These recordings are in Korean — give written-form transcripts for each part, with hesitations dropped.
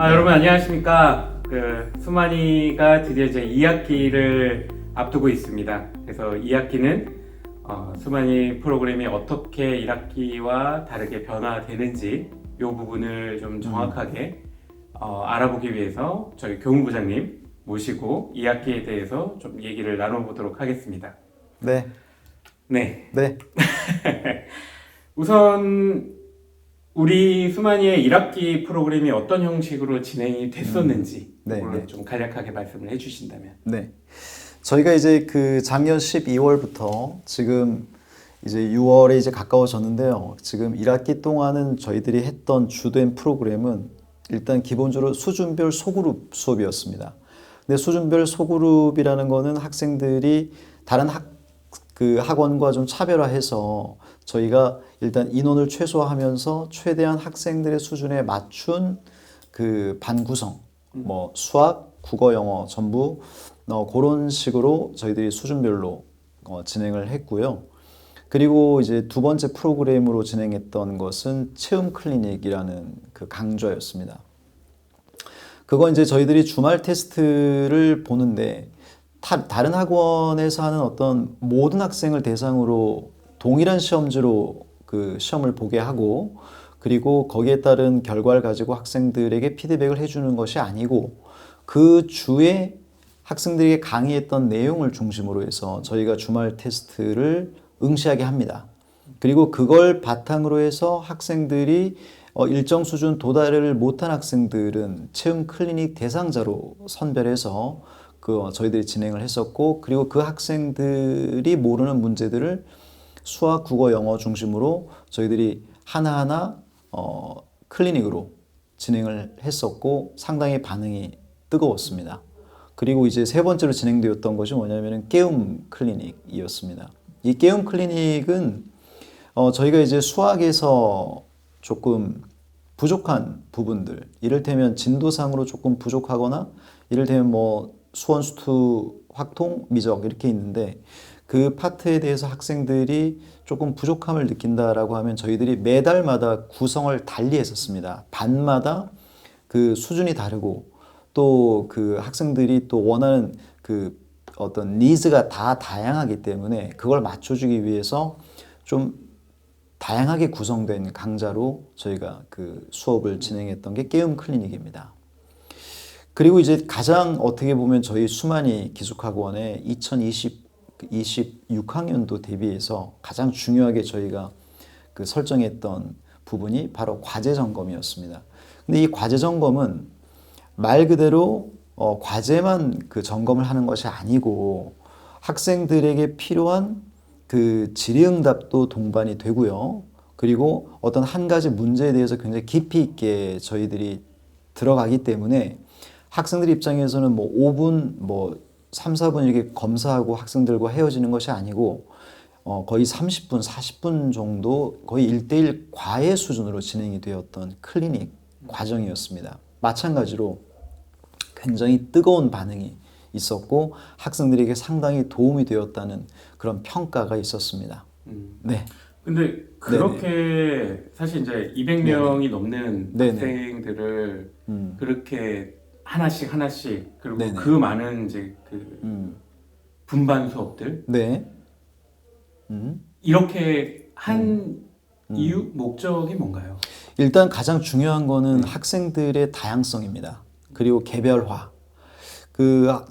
여러분 안녕하십니까. 수만이가 드디어 이제 2학기를 앞두고 있습니다. 그래서 2학기는 수만이 프로그램이 어떻게 1학기와 다르게 변화되는지 이 부분을 좀 정확하게 알아보기 위해서 저희 교무부장님 모시고 2학기에 대해서 좀 얘기를 나눠보도록 하겠습니다. 네. 네. 네. 우선 우리 수만이의 1학기 프로그램이 어떤 형식으로 진행이 됐었는지 네, 그걸 네. 좀 간략하게 말씀을 해주신다면. 네. 저희가 이제 그 작년 12월부터 지금 이제 6월에 이제 가까워졌는데요. 지금 1학기 동안은 저희들이 했던 주된 프로그램은 일단 기본적으로 수준별 소그룹 수업이었습니다. 근데 수준별 소그룹이라는 거는 학생들이 다른 학원과 좀 차별화해서 저희가 일단 인원을 최소화하면서 최대한 학생들의 수준에 맞춘 그 반 구성, 뭐 수학, 국어, 영어 전부 그런 식으로 저희들이 수준별로 진행을 했고요. 그리고 이제 두 번째 프로그램으로 진행했던 것은 체험 클리닉이라는 그 강좌였습니다. 그건 이제 저희들이 주말 테스트를 보는데 다른 학원에서 하는 어떤 모든 학생을 대상으로 동일한 시험지로 그 시험을 보게 하고 그리고 거기에 따른 결과를 가지고 학생들에게 피드백을 해주는 것이 아니고 그 주에 학생들에게 강의했던 내용을 중심으로 해서 저희가 주말 테스트를 응시하게 합니다. 그리고 그걸 바탕으로 해서 학생들이 일정 수준 도달을 못한 학생들은 체험 클리닉 대상자로 선별해서 저희들이 진행을 했었고 그리고 그 학생들이 모르는 문제들을 수학, 국어, 영어 중심으로 저희들이 하나하나 클리닉으로 진행을 했었고 상당히 반응이 뜨거웠습니다. 그리고 이제 세 번째로 진행되었던 것이 뭐냐면은 깨움 클리닉이었습니다. 이 깨움 클리닉은 저희가 이제 수학에서 조금 부족한 부분들, 이를테면 진도상으로 조금 부족하거나 이를테면 뭐 수원, 수투, 확통, 미적 이렇게 있는데 그 파트에 대해서 학생들이 조금 부족함을 느낀다라고 하면 저희들이 매달마다 구성을 달리 했었습니다. 반마다 그 수준이 다르고 또 그 학생들이 또 원하는 그 어떤 니즈가 다 다양하기 때문에 그걸 맞춰주기 위해서 좀 다양하게 구성된 강좌로 저희가 그 수업을 진행했던 게 깨움 클리닉입니다. 그리고 이제 가장 어떻게 보면 저희 수만이 기숙학원의 26학년도 대비해서 가장 중요하게 저희가 그 설정했던 부분이 바로 과제 점검이었습니다. 근데 이 과제 점검은 말 그대로 과제만 그 점검을 하는 것이 아니고 학생들에게 필요한 그 질의응답도 동반이 되고요. 그리고 어떤 한 가지 문제에 대해서 굉장히 깊이 있게 저희들이 들어가기 때문에 학생들 입장에서는 뭐 5분, 뭐 3, 4분 이렇게 검사하고 학생들과 헤어지는 것이 아니고 거의 30분, 40분 정도 거의 1대1 과외 수준으로 진행이 되었던 클리닉 과정이었습니다. 마찬가지로 굉장히 뜨거운 반응이 있었고 학생들에게 상당히 도움이 되었다는 그런 평가가 있었습니다. 네. 근데 그렇게 사실 이제 200명이 넘는 네네. 학생들을 그렇게 하나씩 그리고 네네. 그 많은 이제 그 분반 수업들 네. 이렇게 한 이유 목적이 뭔가요? 일단 가장 중요한 거는 학생들의 다양성입니다. 그리고 개별화.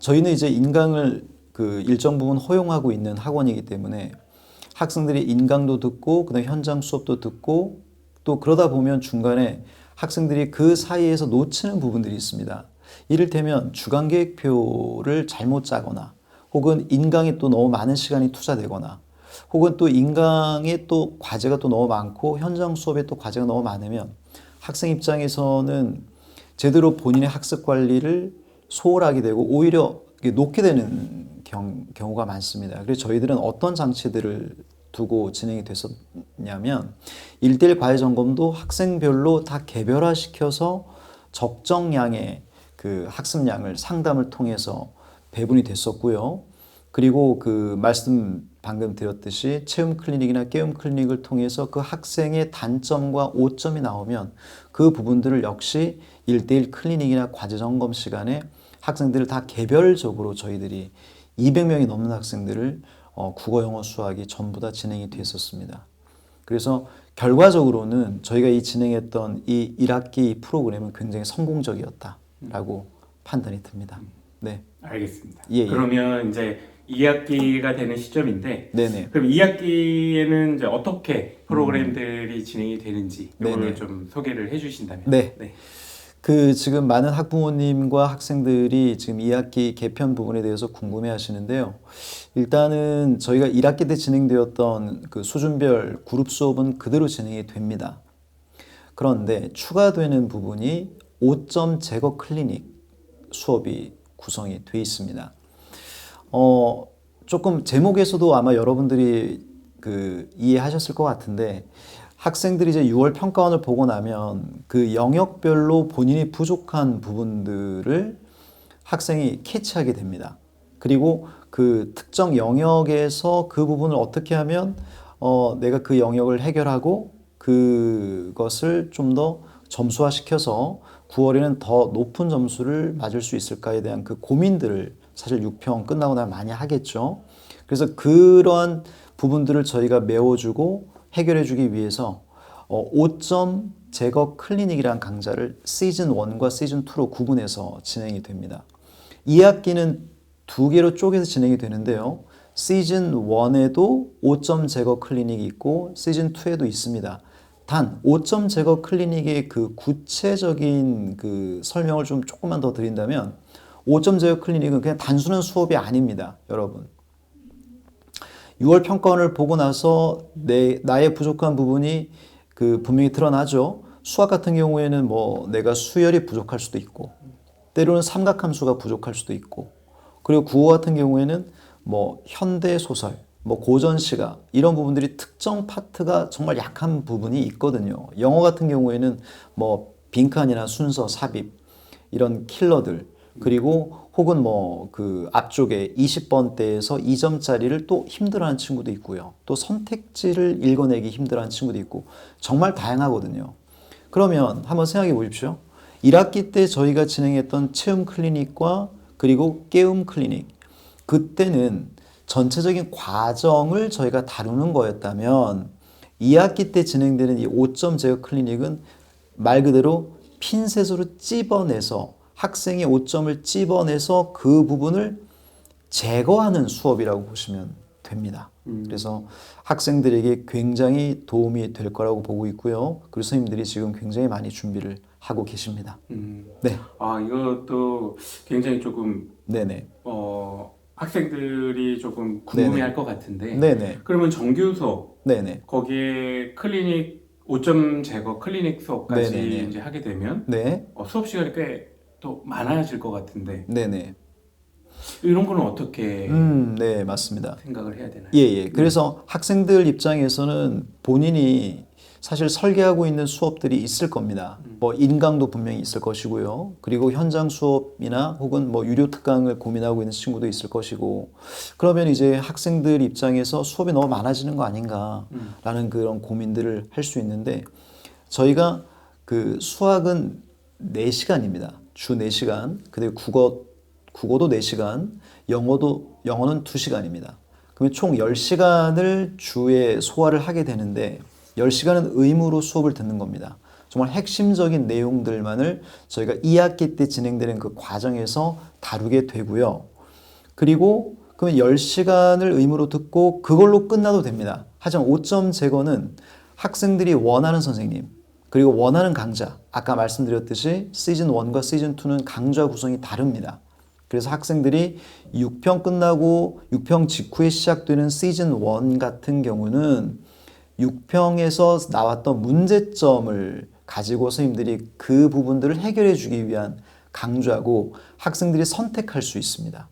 저희는 이제 인강을 그 일정 부분 허용하고 있는 학원이기 때문에 학생들이 인강도 듣고 그다음에 현장 수업도 듣고 또 그러다 보면 중간에 학생들이 그 사이에서 놓치는 부분들이 있습니다. 이를테면 주간 계획표를 잘못 짜거나 혹은 인강에 또 너무 많은 시간이 투자되거나 혹은 또 인강에 또 과제가 또 너무 많고 현장 수업에 또 과제가 너무 많으면 학생 입장에서는 제대로 본인의 학습 관리를 소홀하게 되고 오히려 놓게 되는 경우가 많습니다. 그래서 저희들은 어떤 장치들을 두고 진행이 됐었냐면 1대1 과외 점검도 학생별로 다 개별화시켜서 적정량의 그 학습량을 상담을 통해서 배분이 됐었고요. 그리고 그 말씀 방금 드렸듯이 체험 클리닉이나 깨움 클리닉을 통해서 그 학생의 단점과 오점이 나오면 그 부분들을 역시 1대1 클리닉이나 과제 점검 시간에 학생들을 다 개별적으로 저희들이 200명이 넘는 학생들을 국어, 영어, 수학이 전부 다 진행이 됐었습니다. 그래서 결과적으로는 저희가 이 진행했던 이 1학기 프로그램은 굉장히 성공적이었다라고 판단이 듭니다. 네. 알겠습니다. 예, 예. 그러면 이제 2학기가 되는 시점인데, 네네. 그럼 2학기에는 이제 어떻게 프로그램들이 진행이 되는지 이걸 네네. 좀 소개를 해주신다면. 네. 네. 그 지금 많은 학부모님과 학생들이 지금 2학기 개편 부분에 대해서 궁금해 하시는데요. 일단은 저희가 1학기 때 진행되었던 그 수준별 그룹 수업은 그대로 진행이 됩니다. 그런데 추가되는 부분이 5점 제거 클리닉 수업이 구성이 돼 있습니다. 조금 제목에서도 아마 여러분들이 그 이해하셨을 것 같은데, 학생들이 이제 6월 평가원을 보고 나면 그 영역별로 본인이 부족한 부분들을 학생이 캐치하게 됩니다. 그리고 그 특정 영역에서 그 부분을 어떻게 하면 내가 그 영역을 해결하고 그것을 좀 더 점수화시켜서 9월에는 더 높은 점수를 맞을 수 있을까에 대한 그 고민들을 사실 6평 끝나고 나면 많이 하겠죠. 그래서 그러한 부분들을 저희가 메워주고 해결해주기 위해서 5점 제거 클리닉이라는 강좌를 시즌 1과 시즌 2로 구분해서 진행이 됩니다. 2학기는 2개로 쪼개서 진행이 되는데요. 시즌 1에도 5점 제거 클리닉이 있고 시즌 2에도 있습니다. 단 5점 제거 클리닉의 그 구체적인 그 설명을 좀 조금만 더 드린다면, 5점 제거 클리닉은 그냥 단순한 수업이 아닙니다, 여러분. 6월 평가원을 보고 나서 나의 부족한 부분이 그 분명히 드러나죠. 수학 같은 경우에는 뭐 내가 수열이 부족할 수도 있고, 때로는 삼각함수가 부족할 수도 있고, 그리고 국어 같은 경우에는 뭐 현대 소설, 뭐 고전 시가, 이런 부분들이 특정 파트가 정말 약한 부분이 있거든요. 영어 같은 경우에는 뭐 빈칸이나 순서, 삽입, 이런 킬러들, 그리고 혹은 뭐 그 앞쪽에 20번대에서 2점짜리를 또 힘들어하는 친구도 있고요. 또 선택지를 읽어내기 힘들어하는 친구도 있고, 정말 다양하거든요. 그러면 한번 생각해 보십시오. 1학기 때 저희가 진행했던 체험 클리닉과 그리고 깨움 클리닉, 그때는 전체적인 과정을 저희가 다루는 거였다면, 2학기 때 진행되는 이 5점 제어 클리닉은 말 그대로 핀셋으로 찝어내서, 학생이 5점을 찝어내서 그 부분을 제거하는 수업이라고 보시면 됩니다. 그래서 학생들에게 굉장히 도움이 될 거라고 보고 있고요. 그리고 선생님들이 지금 굉장히 많이 준비를 하고 계십니다. 네. 아, 이것도 굉장히 조금 네네. 학생들이 조금 궁금해할 것 같은데. 네네. 그러면 정규 수업 네네. 거기에 클리닉 5점 제거 클리닉 수업까지 네네네. 이제 하게 되면 네. 수업 시간이 꽤 또 많아질 것 같은데, 네네. 이런 거는 어떻게 네, 맞습니다. 생각을 해야 되나요? 예. 그래서 학생들 입장에서는 본인이 사실 설계하고 있는 수업들이 있을 겁니다. 뭐 인강도 분명히 있을 것이고요. 그리고 현장 수업이나 혹은 뭐 유료 특강을 고민하고 있는 친구도 있을 것이고, 그러면 이제 학생들 입장에서 수업이 너무 많아지는 거 아닌가라는 그런 고민들을 할 수 있는데, 저희가 그 수학은 4시간입니다. 주 4시간, 그리고 국어도 4시간, 영어는 2시간입니다. 그러면 총 10시간을 주에 소화를 하게 되는데, 10시간은 의무로 수업을 듣는 겁니다. 정말 핵심적인 내용들만을 저희가 2학기 때 진행되는 그 과정에서 다루게 되고요. 그리고 그러면 10시간을 의무로 듣고 그걸로 끝나도 됩니다. 하지만 5점 제거는 학생들이 원하는 선생님, 그리고 원하는 강좌, 아까 말씀드렸듯이 시즌 1과 시즌 2는 강좌 구성이 다릅니다. 그래서 학생들이 6평 끝나고 6평 직후에 시작되는 시즌 1 같은 경우는 6평에서 나왔던 문제점을 가지고 선생님들이 그 부분들을 해결해 주기 위한 강좌고, 학생들이 선택할 수 있습니다.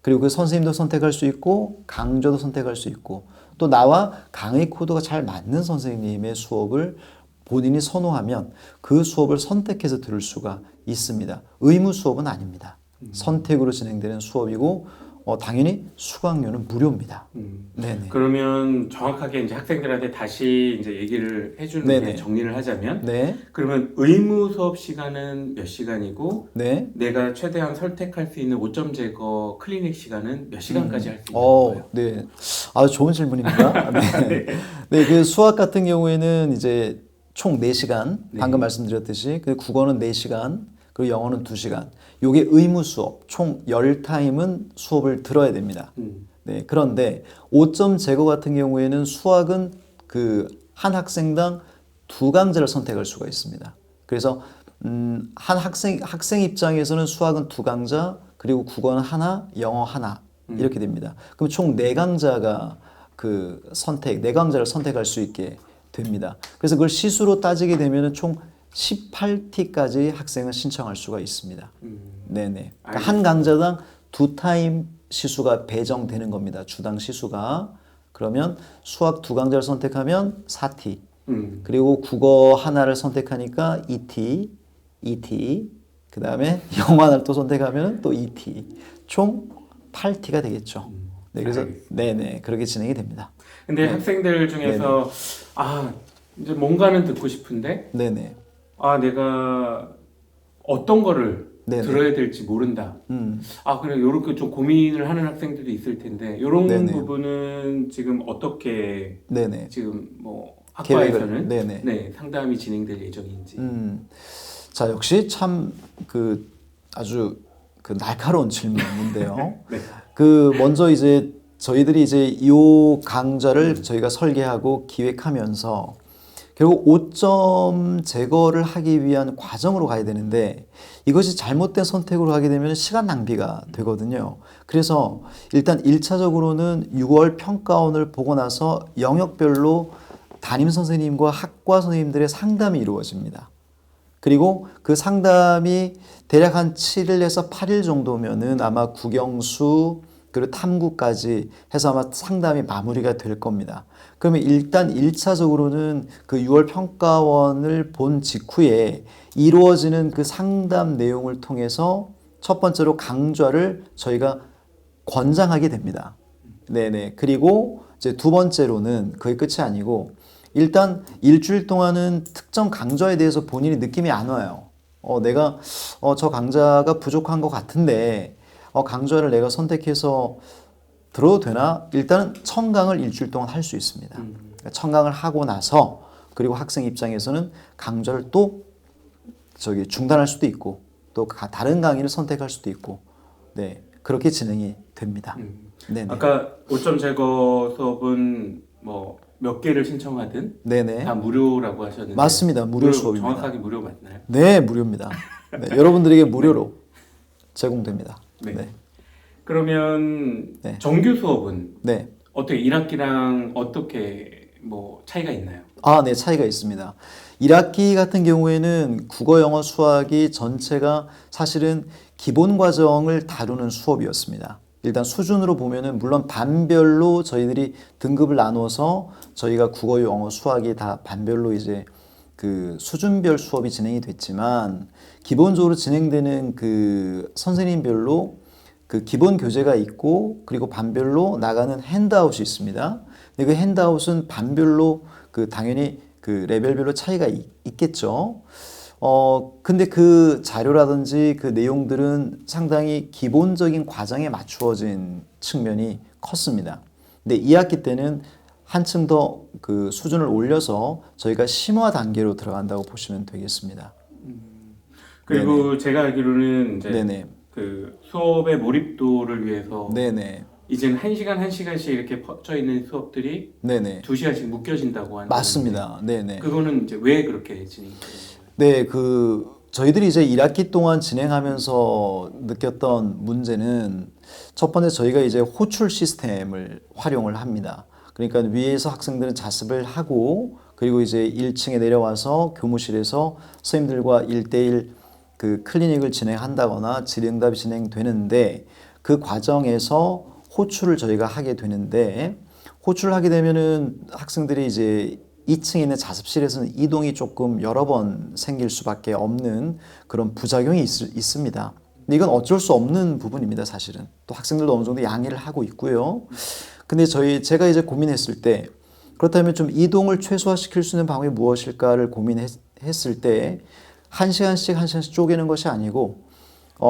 그리고 그 선생님도 선택할 수 있고 강좌도 선택할 수 있고, 또 나와 강의 코드가 잘 맞는 선생님의 수업을 본인이 선호하면 그 수업을 선택해서 들을 수가 있습니다. 의무 수업은 아닙니다. 선택으로 진행되는 수업이고, 당연히 수강료는 무료입니다. 네네. 그러면 정확하게 이제 학생들한테 다시 이제 얘기를 해주는 네네. 게 정리를 하자면, 네. 그러면 의무 수업 시간은 몇 시간이고, 네. 내가 최대한 선택할 수 있는 5점 제거 클리닉 시간은 몇 시간까지 할 수 있는 거예요? 네. 아주 좋은 질문입니다. 네. 네, 그 수학 같은 경우에는 이제 총 4시간, 네. 방금 말씀드렸듯이, 그 국어는 4시간, 그리고 영어는 2시간. 요게 의무 수업, 총 10타임은 수업을 들어야 됩니다. 네, 그런데 5점 제거 같은 경우에는 수학은 그 한 학생당 2강좌를 선택할 수가 있습니다. 그래서 한 학생 입장에서는 수학은 2강좌, 그리고 국어는 하나, 영어 하나 이렇게 됩니다. 그럼 총 4강좌가 그 선택, 4강좌를 선택할 수 있게 됩니다. 그래서 그걸 시수로 따지게 되면은 총 18T까지 학생은 신청할 수가 있습니다. 네네. 그러니까 한 강좌당 2타임 시수가 배정되는 겁니다. 주당 시수가. 그러면 수학 2강좌를 선택하면 4T. 그리고 국어 하나를 선택하니까 2T. 그 다음에 영어 하나를 또 선택하면 또 2T. 총 8T가 되겠죠. 네, 그래서 네네 그렇게 진행이 됩니다. 근데 학생들 중에서 이제 뭔가는 듣고 싶은데 네네. 내가 어떤 거를 네네. 들어야 될지 모른다. 그래 요렇게 좀 고민을 하는 학생들도 있을 텐데 요런 네네. 부분은 지금 어떻게 네네. 지금 뭐 학과에서는 네네. 네, 상담이 진행될 예정인지. 자, 역시 참 그 아주 그 날카로운 질문인데요. 네. 그 먼저 이제 저희들이 이제 이 강좌를 저희가 설계하고 기획하면서 결국 5점 제거를 하기 위한 과정으로 가야 되는데 이것이 잘못된 선택으로 하게 되면 시간 낭비가 되거든요. 그래서 일단 1차적으로는 6월 평가원을 보고 나서 영역별로 담임 선생님과 학과 선생님들의 상담이 이루어집니다. 그리고 그 상담이 대략 한 7일에서 8일 정도면은 아마 국영수 그리고 탐구까지 해서 아마 상담이 마무리가 될 겁니다. 그러면 일단 1차적으로는 그 6월 평가원을 본 직후에 이루어지는 그 상담 내용을 통해서 첫 번째로 강좌를 저희가 권장하게 됩니다. 네네. 그리고 이제 두 번째로는 그게 끝이 아니고 일단 일주일 동안은 특정 강좌에 대해서 본인이 느낌이 안 와요. 내가 저 강좌가 부족한 것 같은데 강좌를 내가 선택해서 들어도 되나? 일단은 청강을 일주일 동안 할 수 있습니다. 그러니까 청강을 하고 나서 그리고 학생 입장에서는 강좌를 또 중단할 수도 있고 또 다른 강의를 선택할 수도 있고 네 그렇게 진행이 됩니다. 네네. 아까 5점 제거 수업은 뭐 몇 개를 신청하든 네네. 다 무료라고 하셨는데 맞습니다. 무료 수업입니다. 정확하게 무료 맞나요? 네, 무료입니다. 네, 여러분들에게 무료로 제공됩니다. 네. 네. 그러면 네. 정규 수업은 네. 어떻게 1학기랑 어떻게 뭐 차이가 있나요? 네, 차이가 있습니다. 1학기 같은 경우에는 국어, 영어, 수학이 전체가 사실은 기본 과정을 다루는 수업이었습니다. 일단 수준으로 보면은 물론 반별로 저희들이 등급을 나눠서 저희가 국어, 영어, 수학이 다 반별로 이제 그 수준별 수업이 진행이 됐지만 기본적으로 진행되는 그 선생님별로 그 기본 교재가 있고 그리고 반별로 나가는 핸드아웃이 있습니다. 근데 그 핸드아웃은 반별로 그 당연히 그 레벨별로 차이가 있겠죠. 근데 그 자료라든지 그 내용들은 상당히 기본적인 과정에 맞추어진 측면이 컸습니다. 근데 2학기 때는 한층 더 그 수준을 올려서 저희가 심화 단계로 들어간다고 보시면 되겠습니다. 그리고 네네. 제가 알기로는 이제 네네. 그 수업의 몰입도를 위해서 네네. 이제는 1시간씩 이렇게 퍼져 있는 수업들이 네네. 2시간씩 묶여진다고 하는 맞습니다. 네네. 그거는 이제 왜 그렇게 진행이 되는 거예요? 네, 저희들이 이제 1학기 동안 진행하면서 느꼈던 문제는 첫 번째 저희가 이제 호출 시스템을 활용을 합니다. 그러니까 위에서 학생들은 자습을 하고 그리고 이제 1층에 내려와서 교무실에서 선생님들과 1대1 그 클리닉을 진행한다거나 질의응답이 진행되는데 그 과정에서 호출을 저희가 하게 되는데 호출을 하게 되면은 학생들이 이제 2층에 있는 자습실에서는 이동이 조금 여러 번 생길 수밖에 없는 그런 부작용이 있습니다. 근데 이건 어쩔 수 없는 부분입니다, 사실은. 또 학생들도 어느 정도 양해를 하고 있고요. 근데 제가 이제 고민했을 때, 그렇다면 좀 이동을 최소화시킬 수 있는 방법이 무엇일까를 고민했을 때, 한 시간씩 쪼개는 것이 아니고,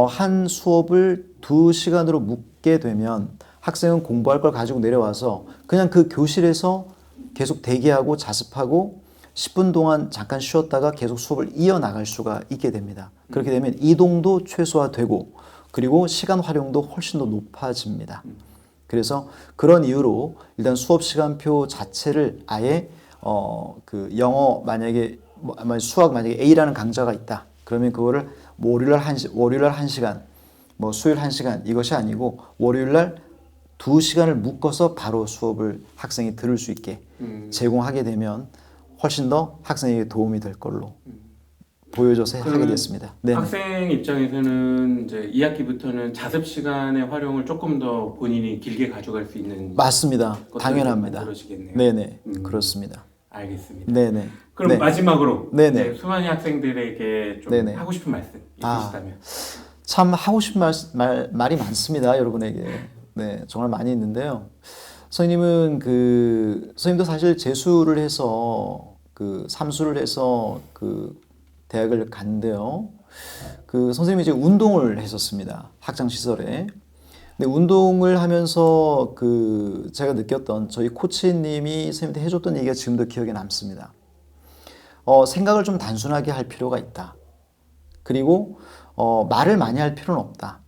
한 수업을 2시간으로 묶게 되면 학생은 공부할 걸 가지고 내려와서 그냥 그 교실에서 계속 대기하고 자습하고 10분 동안 잠깐 쉬었다가 계속 수업을 이어나갈 수가 있게 됩니다. 그렇게 되면 이동도 최소화되고 그리고 시간 활용도 훨씬 더 높아집니다. 그래서 그런 이유로 일단 수업 시간표 자체를 아예 그 영어 만약에 수학 만약에 A라는 강좌가 있다. 그러면 그거를 월요일 날 1시간, 뭐 수요일 1시간 이것이 아니고 월요일 날 2시간을 묶어서 바로 수업을 학생이 들을 수 있게 제공하게 되면 훨씬 더 학생에게 도움이 될 걸로 보여져서 하게 됐습니다. 네. 학생 입장에서는 이제 2학기부터는 자습 시간의 활용을 조금 더 본인이 길게 가져갈 수 있는 맞습니다. 당연합니다. 그러시겠네요. 네네 그렇습니다. 알겠습니다. 네네. 그럼 네. 마지막으로 네네. 이제 수많은 학생들에게 좀 네네. 하고 싶은 말씀 있으시다면. 참 하고 싶은 말이 많습니다, 여러분에게. 네, 정말 많이 있는데요. 선생님도 사실 재수를 해서 삼수를 해서 대학을 갔는데요. 선생님이 이제 운동을 했었습니다, 학창 시절에. 근데 운동을 하면서 제가 느꼈던 저희 코치님이 선생님한테 해줬던 얘기가 지금도 기억에 남습니다. 생각을 좀 단순하게 할 필요가 있다. 그리고 말을 많이 할 필요는 없다.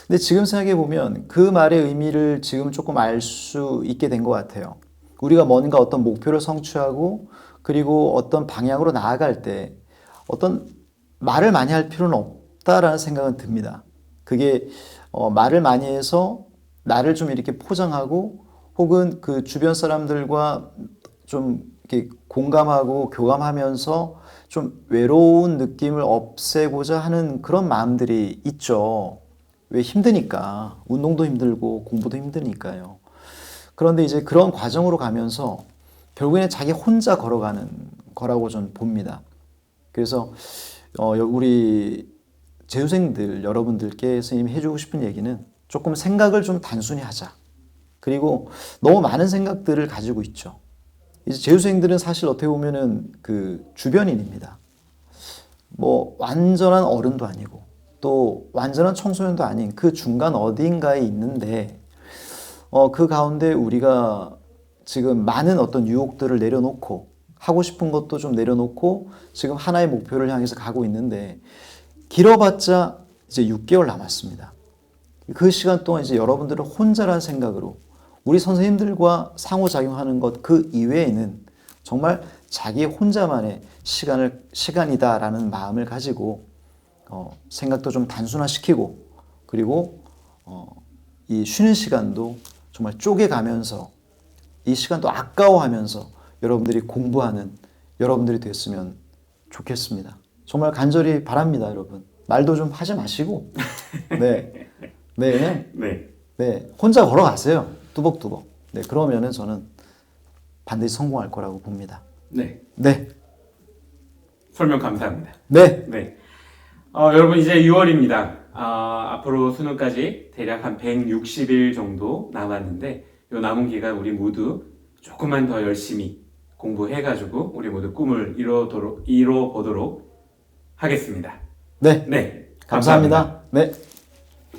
근데 지금 생각해 보면 그 말의 의미를 지금 조금 알 수 있게 된 것 같아요. 우리가 뭔가 어떤 목표를 성취하고 그리고 어떤 방향으로 나아갈 때 어떤 말을 많이 할 필요는 없다라는 생각은 듭니다. 그게 말을 많이 해서 나를 좀 이렇게 포장하고 혹은 그 주변 사람들과 좀 이렇게 공감하고 교감하면서 좀 외로운 느낌을 없애고자 하는 그런 마음들이 있죠. 왜 힘드니까. 운동도 힘들고 공부도 힘드니까요. 그런데 이제 그런 과정으로 가면서 결국에는 자기 혼자 걸어가는 거라고 저는 봅니다. 그래서 우리 재수생들 여러분들께 선생님이 해주고 싶은 얘기는 조금 생각을 좀 단순히 하자. 그리고 너무 많은 생각들을 가지고 있죠. 이제 재수생들은 사실 어떻게 보면은 주변인입니다. 뭐 완전한 어른도 아니고 또 완전한 청소년도 아닌 그 중간 어딘가에 있는데 그 가운데 우리가 지금 많은 어떤 유혹들을 내려놓고 하고 싶은 것도 좀 내려놓고 지금 하나의 목표를 향해서 가고 있는데 길어봤자 이제 6개월 남았습니다. 그 시간 동안 이제 여러분들은 혼자라는 생각으로 우리 선생님들과 상호작용하는 것 그 이외에는 정말 자기 혼자만의 시간이다라는 마음을 가지고 생각도 좀 단순화시키고 그리고 이 쉬는 시간도 정말 쪼개가면서 이 시간도 아까워하면서 여러분들이 공부하는 여러분들이 됐으면 좋겠습니다. 정말 간절히 바랍니다, 여러분. 말도 좀 하지 마시고 네, 혼자 걸어가세요. 뚜벅뚜벅. 네, 그러면은 저는 반드시 성공할 거라고 봅니다. 네. 설명 감사합니다. 네. 여러분 이제 6월입니다. 앞으로 수능까지 대략 한 160일 정도 남았는데 이 남은 기간 우리 모두 조금만 더 열심히 공부해가지고 우리 모두 꿈을 이뤄보도록 하겠습니다. 네. 감사합니다. 네.